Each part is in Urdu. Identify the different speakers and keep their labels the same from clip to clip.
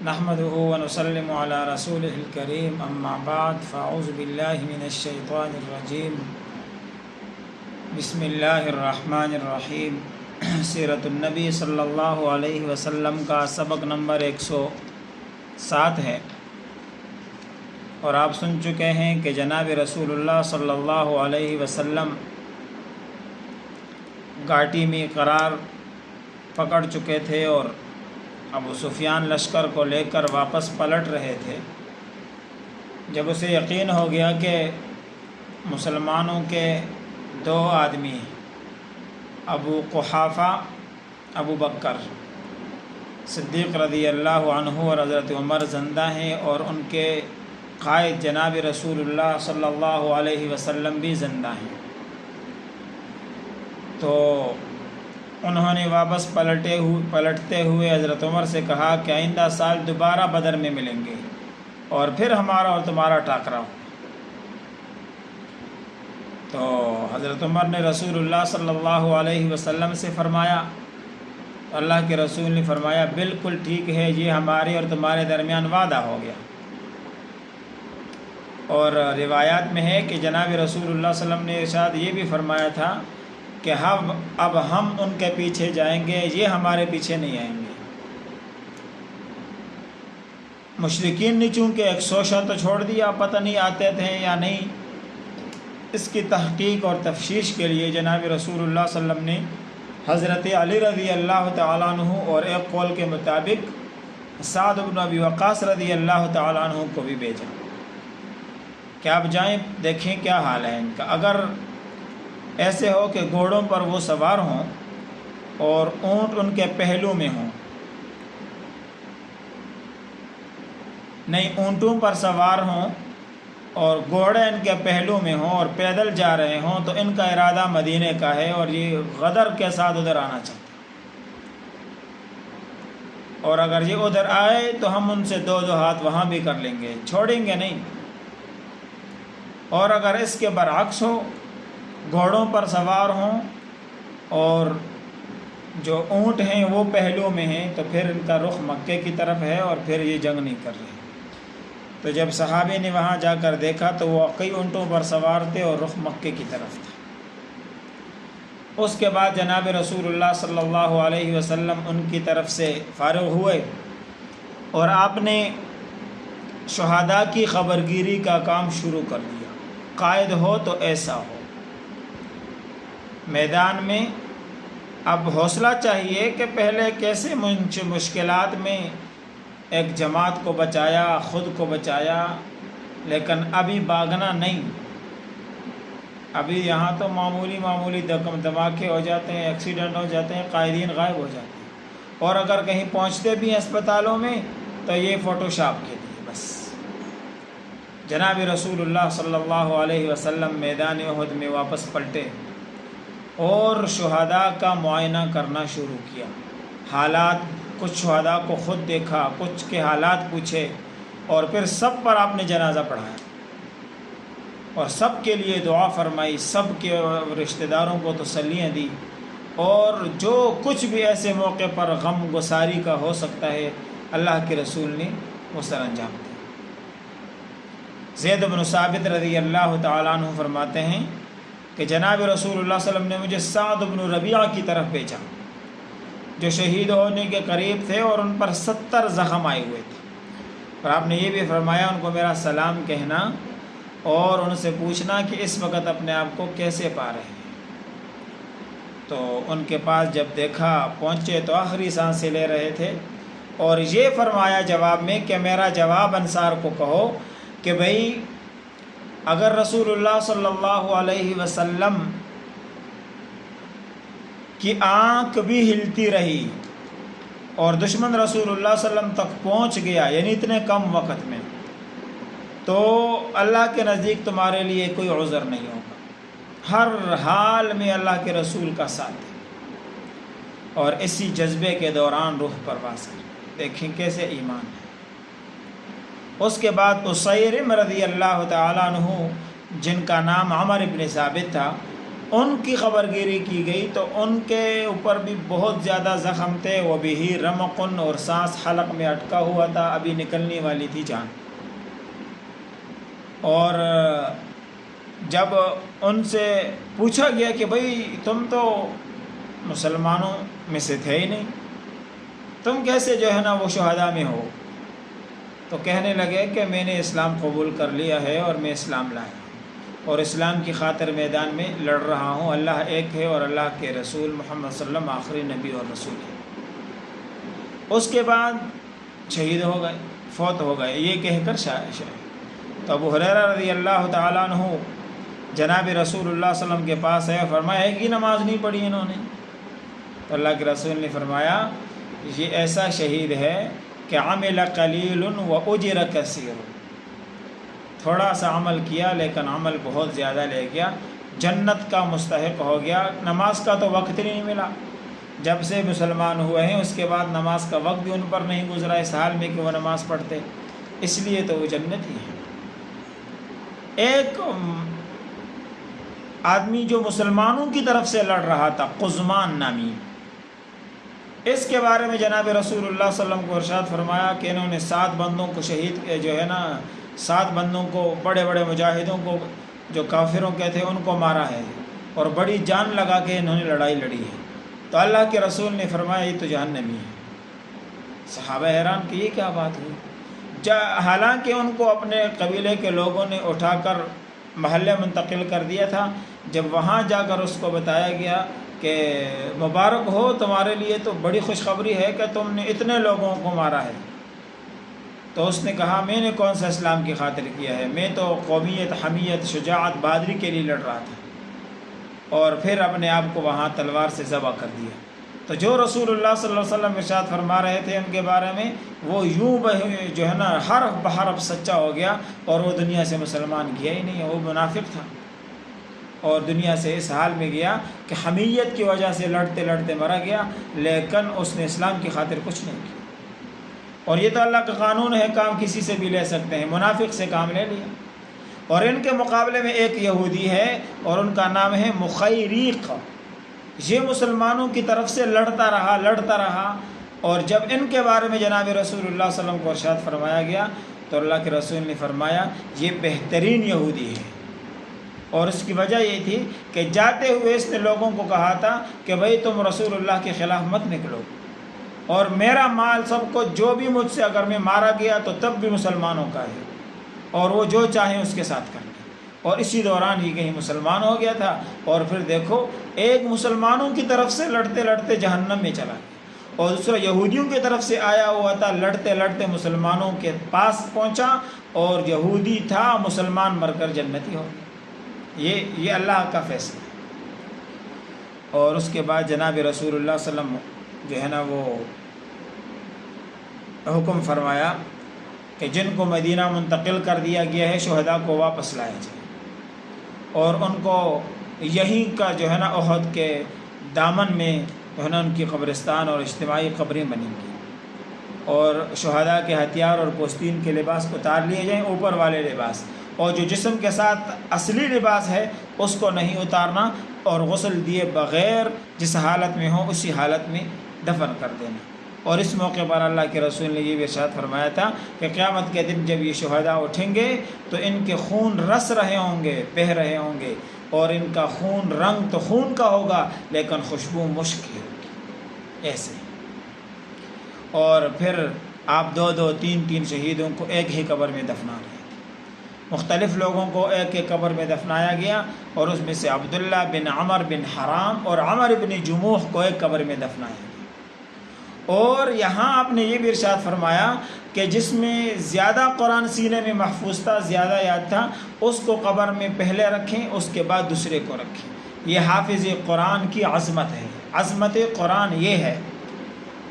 Speaker 1: نحمده ونسلم على رسوله الكريم اما بعد فاعوذ بالله من الشیطان الرجیم بسم اللہ الرحمن الرحیم۔ سیرت النبی صلی اللہ علیہ وسلم کا سبق نمبر 107 ہے، اور آپ سن چکے ہیں کہ جناب رسول اللہ صلی اللہ علیہ وسلم گھاٹی میں قرار پکڑ چکے تھے اور ابو سفیان لشکر کو لے کر واپس پلٹ رہے تھے۔ جب اسے یقین ہو گیا کہ مسلمانوں کے 2 آدمی ابو قحافہ ابو بکر صدیق رضی اللہ عنہ اور حضرت عمر زندہ ہیں، اور ان کے قائد جناب رسول اللہ صلی اللہ علیہ وسلم بھی زندہ ہیں، تو انہوں نے واپس پلٹتے ہوئے حضرت عمر سے کہا کہ آئندہ سال دوبارہ بدر میں ملیں گے اور پھر ہمارا اور تمہارا ٹاکرا ہو۔ تو حضرت عمر نے رسول اللہ صلی اللہ علیہ وسلم سے فرمایا، اللہ کے رسول نے فرمایا بالکل ٹھیک ہے، یہ ہمارے اور تمہارے درمیان وعدہ ہو گیا۔ اور روایات میں ہے کہ جناب رسول اللہ صلی اللہ علیہ وسلم نے ارشاد یہ بھی فرمایا تھا کہ اب ہم ان کے پیچھے جائیں گے، یہ ہمارے پیچھے نہیں آئیں گے۔ مشرکین نے چونکہ ایک شوشہ تو چھوڑ دیا، پتہ نہیں آتے تھے یا نہیں، اس کی تحقیق اور تفتیش کے لیے جناب رسول اللہ صلی اللہ علیہ وسلم نے حضرت علی رضی اللہ تعالیٰ عنہ اور ایک قول کے مطابق سعد بن ابی وقاص رضی اللہ تعالیٰ عنہ کو بھی بھیجا کہ آپ جائیں دیکھیں کیا حال ہے ان کا۔ اگر ایسے ہو کہ گھوڑوں پر وہ سوار ہوں اور اونٹ ان کے پہلو میں ہوں، نہیں اونٹوں پر سوار ہوں اور گھوڑے ان کے پہلو میں ہوں اور پیدل جا رہے ہوں، تو ان کا ارادہ مدینے کا ہے اور یہ غدر کے ساتھ ادھر آنا چاہتے ہیں، اور اگر یہ ادھر آئے تو ہم ان سے 2 ہاتھ وہاں بھی کر لیں گے، چھوڑیں گے نہیں۔ اور اگر اس کے برعکس ہو، گھوڑوں پر سوار ہوں اور جو اونٹ ہیں وہ پہلو میں ہیں، تو پھر ان کا رخ مکے کی طرف ہے اور پھر یہ جنگ نہیں کر رہے۔ تو جب صحابی نے وہاں جا کر دیکھا تو وہ کئی اونٹوں پر سوار تھے اور رخ مکے کی طرف تھا۔ اس کے بعد جناب رسول اللہ صلی اللہ علیہ وسلم ان کی طرف سے فارغ ہوئے اور آپ نے شہداء کی خبرگیری کا کام شروع کر دیا۔ قائد ہو تو ایسا ہو، میدان میں اب حوصلہ چاہیے کہ پہلے کیسے مشکلات میں ایک جماعت کو بچایا، خود کو بچایا، لیکن ابھی بھاگنا نہیں۔ ابھی یہاں تو معمولی دھماکے ہو جاتے ہیں، ایکسیڈنٹ ہو جاتے ہیں، قائدین غائب ہو جاتے ہیں، اور اگر کہیں پہنچتے بھی ہیں اسپتالوں میں تو یہ فوٹو شاپ کے لیے بس۔ جناب رسول اللہ صلی اللہ علیہ وسلم میدان احد میں واپس پلٹے اور شہداء کا معائنہ کرنا شروع کیا۔ حالات، کچھ شہداء کو خود دیکھا، کچھ کے حالات پوچھے، اور پھر سب پر آپ نے جنازہ پڑھایا اور سب کے لیے دعا فرمائی، سب کے رشتہ داروں کو تسلیاں دی، اور جو کچھ بھی ایسے موقع پر غم گساری کا ہو سکتا ہے اللہ کے رسول نے وہ سر انجام دیا۔ زید بن ثابت رضی اللہ تعالیٰ عنہ فرماتے ہیں کہ جناب رسول اللہ صلی اللہ علیہ وسلم نے مجھے سعد بن ربیعہ کی طرف بھیجا، جو شہید ہونے کے قریب تھے اور ان پر 70 زخم آئے ہوئے تھے، اور آپ نے یہ بھی فرمایا ان کو میرا سلام کہنا اور ان سے پوچھنا کہ اس وقت اپنے آپ کو کیسے پا رہے ہیں۔ تو ان کے پاس جب دیکھا، پہنچے تو آخری سانسیں لے رہے تھے، اور یہ فرمایا جواب میں کہ میرا جواب انصار کو کہو کہ بھئی اگر رسول اللہ صلی اللہ علیہ وسلم کی آنکھ بھی ہلتی رہی اور دشمن رسول اللہ صلی اللہ علیہ وسلم تک پہنچ گیا، یعنی اتنے کم وقت میں، تو اللہ کے نزدیک تمہارے لیے کوئی عذر نہیں ہوگا۔ ہر حال میں اللہ کے رسول کا ساتھ ہے، اور اسی جذبے کے دوران روح پرواز کر، دیکھیں کیسے ایمان ہے۔ اس کے بعد اسیرم رضی اللہ تعالیٰ عنہ، جن کا نام عمر ابن ثابت تھا، ان کی خبر گیری کی گئی تو ان کے اوپر بھی بہت زیادہ زخم تھے، وہ بھی رمقن، اور سانس حلق میں اٹکا ہوا تھا، ابھی نکلنے والی تھی جان۔ اور جب ان سے پوچھا گیا کہ بھئی تم تو مسلمانوں میں سے تھے ہی نہیں، تم کیسے جو ہے نا وہ شہداء میں ہو؟ تو کہنے لگے کہ میں نے اسلام قبول کر لیا ہے اور میں اسلام لایا اور اسلام کی خاطر میدان میں لڑ رہا ہوں، اللہ ایک ہے اور اللہ کے رسول محمد صلی اللہ علیہ وسلم آخری نبی اور رسول ہے۔ اس کے بعد شہید ہو گئے، فوت ہو گئے، یہ کہہ کر شاید تو ابو ہریرہ رضی اللہ تعالیٰ عنہ جناب رسول اللہ صلی اللہ علیہ وسلم کے پاس ہے، فرمایا ایک ہی نماز نہیں پڑھی انہوں نے؟ تو اللہ کے رسول نے فرمایا یہ ایسا شہید ہے کہ عمل قلیل و اجر کثیر، تھوڑا سا عمل کیا لیکن عمل بہت زیادہ لے گیا، جنت کا مستحق ہو گیا۔ نماز کا تو وقت ہی نہیں ملا، جب سے مسلمان ہوئے ہیں اس کے بعد نماز کا وقت بھی ان پر نہیں گزرا اس حال میں کہ وہ نماز پڑھتے، اس لیے تو وہ جنتی ہے۔ ایک آدمی جو مسلمانوں کی طرف سے لڑ رہا تھا، قزمان نامی، اس کے بارے میں جناب رسول اللہ صلی اللہ علیہ وسلم کو ارشاد فرمایا کہ انہوں نے 7 بندوں کو شہید جو ہے نا 7 بندوں کو، بڑے بڑے مجاہدوں کو جو کافروں کے تھے ان کو مارا ہے اور بڑی جان لگا کے انہوں نے لڑائی لڑی ہے۔ تو اللہ کے رسول نے فرمایا یہ تو جہنمی ہے۔ صحابہ حیران کہ یہ کیا بات ہوئی؟ حالانکہ ان کو اپنے قبیلے کے لوگوں نے اٹھا کر محلے منتقل کر دیا تھا، جب وہاں جا کر اس کو بتایا گیا کہ مبارک ہو تمہارے لیے تو بڑی خوشخبری ہے کہ تم نے اتنے لوگوں کو مارا ہے، تو اس نے کہا میں نے کون سا اسلام کی خاطر کیا ہے، میں تو قومیت، حمیت، شجاعت، بہادری کے لیے لڑ رہا تھا، اور پھر اپنے آپ کو وہاں تلوار سے ذبح کر دیا۔ تو جو رسول اللہ صلی اللہ علیہ وسلم ارشاد فرما رہے تھے ان کے بارے میں، وہ یوں جو ہے نا حرف بحرف سچا ہو گیا، اور وہ دنیا سے مسلمان گیا ہی نہیں، وہ منافق تھا اور دنیا سے اس حال میں گیا کہ حمیت کی وجہ سے لڑتے لڑتے مرا گیا، لیکن اس نے اسلام کی خاطر کچھ نہیں کیا۔ اور یہ تو اللہ کا قانون ہے، کام کسی سے بھی لے سکتے ہیں، منافق سے کام لے لیا۔ اور ان کے مقابلے میں ایک یہودی ہے اور ان کا نام ہے مخیریق، یہ مسلمانوں کی طرف سے لڑتا رہا، اور جب ان کے بارے میں جناب رسول اللہ صلی اللہ علیہ وسلم کو ارشاد فرمایا گیا تو اللہ کے رسول نے فرمایا یہ بہترین یہودی ہے۔ اور اس کی وجہ یہ تھی کہ جاتے ہوئے اس نے لوگوں کو کہا تھا کہ بھئی تم رسول اللہ کے خلاف مت نکلو، اور میرا مال سب کو، جو بھی مجھ سے اگر میں مارا گیا تو تب بھی مسلمانوں کا ہے، اور وہ جو چاہیں اس کے ساتھ کریں۔ اور اسی دوران یہ کہیں مسلمان ہو گیا تھا، اور پھر دیکھو ایک مسلمانوں کی طرف سے لڑتے لڑتے جہنم میں چلا گیا، اور دوسرا یہودیوں کی طرف سے آیا ہوا تھا، لڑتے لڑتے مسلمانوں کے پاس پہنچا، اور یہودی تھا مسلمان مر کر جنتی ہو گیا۔ یہ اللہ کا فیصلہ ہے۔ اور اس کے بعد جناب رسول اللہ صلی اللہ علیہ وسلم جو ہے نا وہ حکم فرمایا کہ جن کو مدینہ منتقل کر دیا گیا ہے شہداء کو واپس لایا جائے، اور ان کو یہیں کا جو ہے نا احد کے دامن میں جو ہے نا ان کی قبرستان اور اجتماعی قبریں بنیں گی، اور شہداء کے ہتھیار اور پوستین کے لباس اتار لیے جائیں، اوپر والے لباس، اور جو جسم کے ساتھ اصلی لباس ہے اس کو نہیں اتارنا، اور غسل دیے بغیر جس حالت میں ہو اسی حالت میں دفن کر دینا۔ اور اس موقع پر اللہ کے رسول نے یہ بھی ارشاد فرمایا تھا کہ قیامت کے دن جب یہ شہداء اٹھیں گے تو ان کے خون رس رہے ہوں گے، بہہ رہے ہوں گے، اور ان کا خون رنگ تو خون کا ہوگا لیکن خوشبو مشک کی ہوگی، ایسے۔ اور پھر آپ 2 3 شہیدوں کو ایک ہی قبر میں دفنا رہے تھے، مختلف لوگوں کو ایک ایک قبر میں دفنایا گیا، اور اس میں سے عبداللہ بن عمر بن حرام اور عمر بن جموح کو ایک قبر میں دفنایا گیا۔ اور یہاں آپ نے یہ بھی ارشاد فرمایا کہ جس میں زیادہ قرآن سینے میں محفوظ تھا، زیادہ یاد تھا، اس کو قبر میں پہلے رکھیں، اس کے بعد دوسرے کو رکھیں۔ یہ حافظ قرآن کی عظمت ہے۔ عظمت قرآن یہ ہے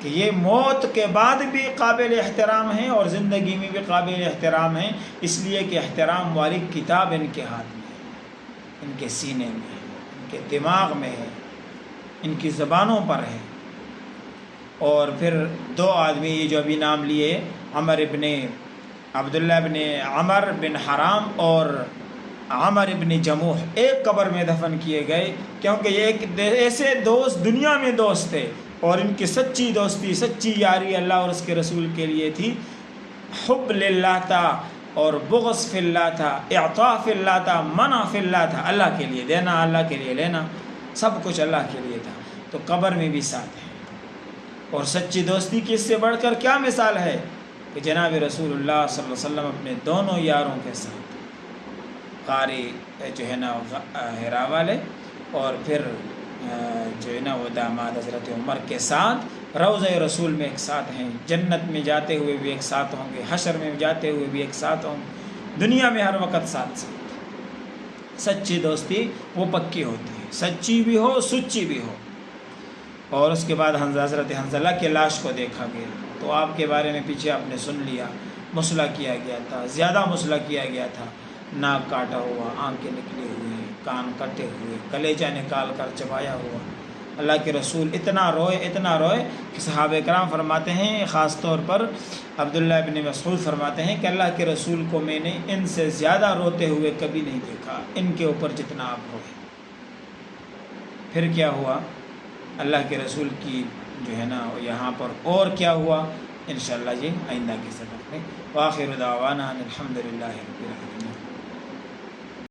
Speaker 1: کہ یہ موت کے بعد بھی قابل احترام ہیں اور زندگی میں بھی قابل احترام ہیں، اس لیے کہ احترام والی کتاب ان کے ہاتھ میں ہے، ان کے سینے میں ہے، ان کے دماغ میں ہے، ان کی زبانوں پر ہے۔ اور پھر 2 آدمی یہ جو ابھی نام لیے، عبداللہ بن عمر بن حرام اور عامر ابن جموح ایک قبر میں دفن کیے گئے، کیونکہ یہ ایک ایسے دوست دنیا میں دوست تھے، اور ان کی سچی دوستی، سچی یاری اللہ اور اس کے رسول کے لیے تھی۔ حب للہ تھا اور بغض فی اللہ تھا، اعطاء فی اللہ تھا، منع فی اللہ تھا، اللہ کے لیے دینا، اللہ کے لیے لینا، سب کچھ اللہ کے لیے تھا۔ تو قبر میں بھی ساتھ ہے۔ اور سچی دوستی کی اس سے بڑھ کر کیا مثال ہے کہ جناب رسول اللہ صلی اللہ علیہ وسلم اپنے دونوں یاروں کے ساتھ، قاری جو ہے نا ہیرا والے، اور پھر جو ہے نا وہ داماد حضرت عمر کے ساتھ روضہ رسول میں ایک ساتھ ہیں، جنت میں جاتے ہوئے بھی ایک ساتھ ہوں گے، حشر میں جاتے ہوئے بھی ایک ساتھ ہوں گے، دنیا میں ہر وقت ساتھ ساتھ۔ سچی دوستی وہ پکی ہوتی ہے، سچی بھی ہو، سچی بھی ہو۔ اور اس کے بعد حضرت حنظلہ کے لاش کو دیکھا گیا، تو آپ کے بارے میں پیچھے آپ نے سن لیا، مسئلہ کیا گیا تھا، زیادہ مسئلہ کیا گیا تھا، ناک کاٹا ہوا، آنکھیں نکلی ہوئی، کان کٹے ہوئے، کلیجہ نکال کر چبایا ہوا۔ اللہ کے رسول اتنا روئے کہ صحابہ کرام فرماتے ہیں، خاص طور پر عبداللہ ابن مسعود فرماتے ہیں کہ اللہ کے رسول کو میں نے ان سے زیادہ روتے ہوئے کبھی نہیں دیکھا، ان کے اوپر جتنا آپ روئے۔ پھر کیا ہوا؟ اللہ کے رسول کی جو ہے نا یہاں پر اور کیا ہوا، انشاءاللہ یہ آئندہ کے سبق میں۔ وآخر دعوانا الحمدللہ رب العالمین۔